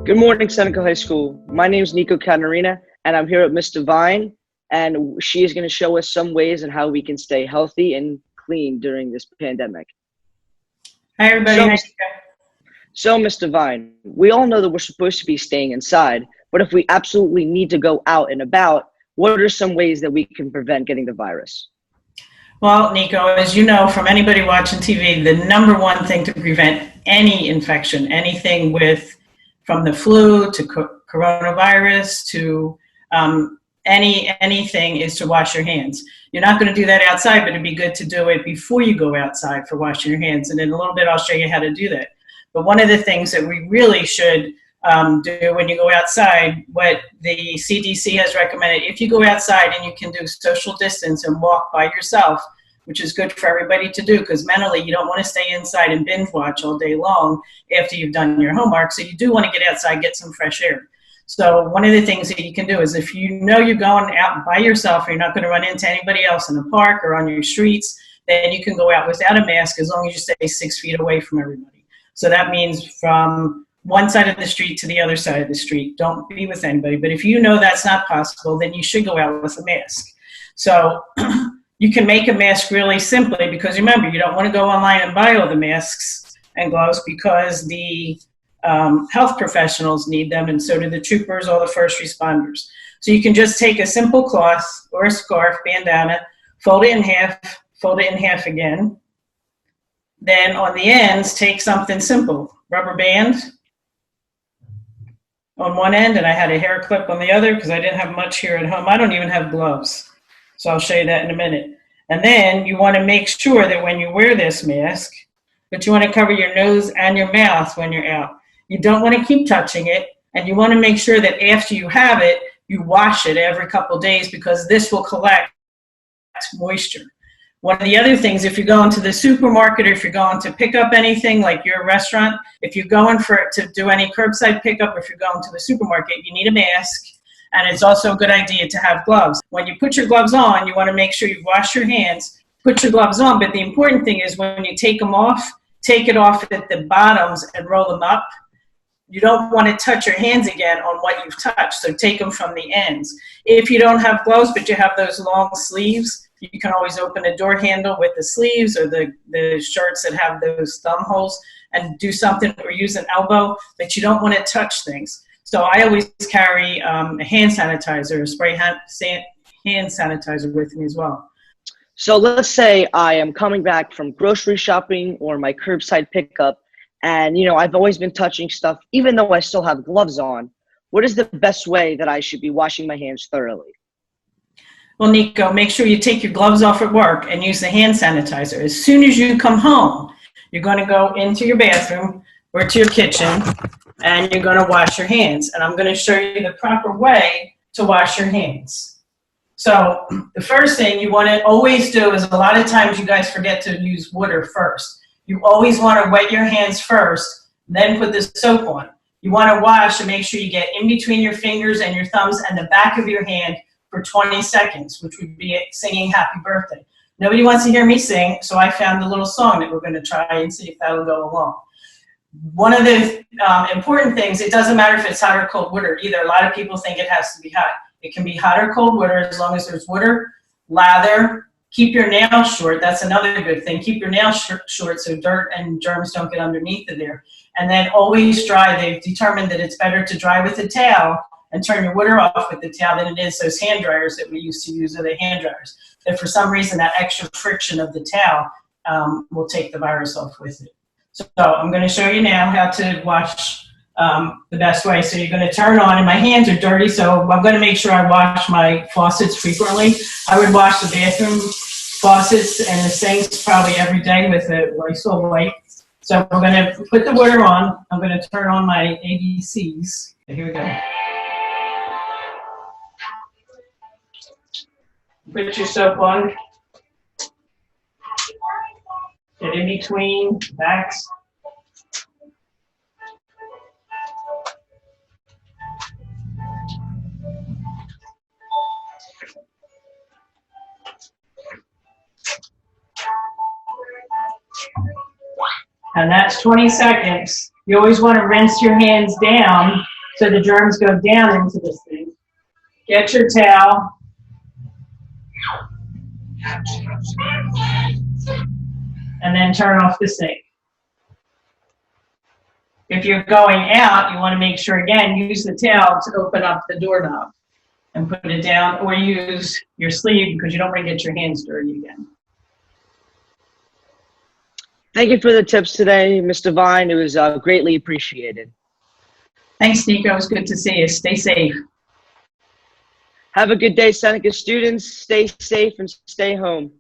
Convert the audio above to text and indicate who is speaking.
Speaker 1: Good morning, Seneca High School. My name is Nicco Caterina, and I'm here with Miss Devine, and she is going to show us some ways on how we can stay healthy and clean during this pandemic.
Speaker 2: Hi, everybody.
Speaker 1: So, Miss Devine, we all know that we're supposed to be staying inside, but if we absolutely need to go out and about, what are some ways that we can prevent getting the virus?
Speaker 2: Well, Nicco, as you know from anybody watching TV, the number one thing to prevent any infection, anything from the flu to coronavirus to anything, is to wash your hands. You're not going to do that outside, but it'd be good to do it before you go outside for washing your hands. And in a little bit, I'll show you how to do that. But one of the things that we really should do when you go outside, what the CDC has recommended, if you go outside and you can do social distance and walk by yourself, which is good for everybody to do, because mentally you don't want to stay inside and binge watch all day long after you've done your homework. So you do want to get outside, get some fresh air. So one of the things that you can do is, if you know you're going out by yourself or you're not going to run into anybody else in the park or on your streets, then you can go out without a mask as long as you stay 6 feet away from everybody. So that means from one side of the street to the other side of the street. Don't be with anybody. But if you know that's not possible, then you should go out with a mask. So you can make a mask really simply, because remember, you don't want to go online and buy all the masks and gloves, because the health professionals need them, and so do the troopers, all the first responders. So you can just take a simple cloth or a scarf, bandana, fold it in half again. Then on the ends, take something simple, rubber band on one end, and I had a hair clip on the other because I didn't have much here at home. I don't even have gloves, so I'll show you that in a minute. And then you want to make sure that when you wear this mask, that you want to cover your nose and your mouth when you're out. You don't want to keep touching it, and you want to make sure that after you have it, you wash it every couple days, because this will collect moisture. One of the other things, if you're going to the supermarket or if you're going to pick up anything like your restaurant, if you're going to do any curbside pickup, or if you're going to the supermarket, you need a mask. And it's also a good idea to have gloves. When you put your gloves on, you want to make sure you wash your hands, put your gloves on. But the important thing is, when you take them off, take it off at the bottoms and roll them up. You don't want to touch your hands again on what you've touched, so take them from the ends. If you don't have gloves, but you have those long sleeves, you can always open a door handle with the sleeves, or the shirts that have those thumb holes, and do something, or use an elbow, but you don't want to touch things. So I always carry a hand sanitizer, a spray hand sanitizer with me as well.
Speaker 1: So let's say I am coming back from grocery shopping or my curbside pickup, and I've always been touching stuff, even though I still have gloves on. What is the best way that I should be washing my hands thoroughly?
Speaker 2: Well, Nicco, make sure you take your gloves off at work and use the hand sanitizer. As soon as you come home, you're going to go into your bathroom or to your kitchen, and you're going to wash your hands. And I'm going to show you the proper way to wash your hands. So the first thing you want to always do is, a lot of times you guys forget to use water first. You always want to wet your hands first, then put the soap on. You want to wash and make sure you get in between your fingers and your thumbs and the back of your hand for 20 seconds, which would be singing happy birthday. Nobody wants to hear me sing, so I found a little song that we're going to try and see if that'll go along. One of the important things, it doesn't matter if it's hot or cold water either. A lot of people think it has to be hot. It can be hot or cold water, as long as there's water, lather. Keep your nails short. That's another good thing. Keep your nails short so dirt and germs don't get underneath of there. And then always dry. They've determined that it's better to dry with a towel and turn your water off with the towel than it is those hand dryers that we used to use, or the hand dryers. That for some reason, that extra friction of the towel will take the virus off with it. So I'm going to show you now how to wash the best way. So you're going to turn on, and my hands are dirty, so I'm going to make sure I wash my faucets frequently. I would wash the bathroom faucets and the sinks probably every day with a Lysol wipe. So we're going to put the water on. I'm going to turn on my ABCs. Here we go. Put your soap on. Get in between backs. And that's 20 seconds. You always want to rinse your hands down so the germs go down into this thing. Get your towel. And then turn off the sink. If you're going out, you want to make sure, again, use the towel to open up the doorknob and put it down, or use your sleeve because you don't want to get your hands dirty again.
Speaker 1: Thank you for the tips today, Ms. Devine. It was greatly appreciated.
Speaker 2: Thanks, Nicco. It was good to see you. Stay safe.
Speaker 1: Have a good day, Seneca students. Stay safe and stay home.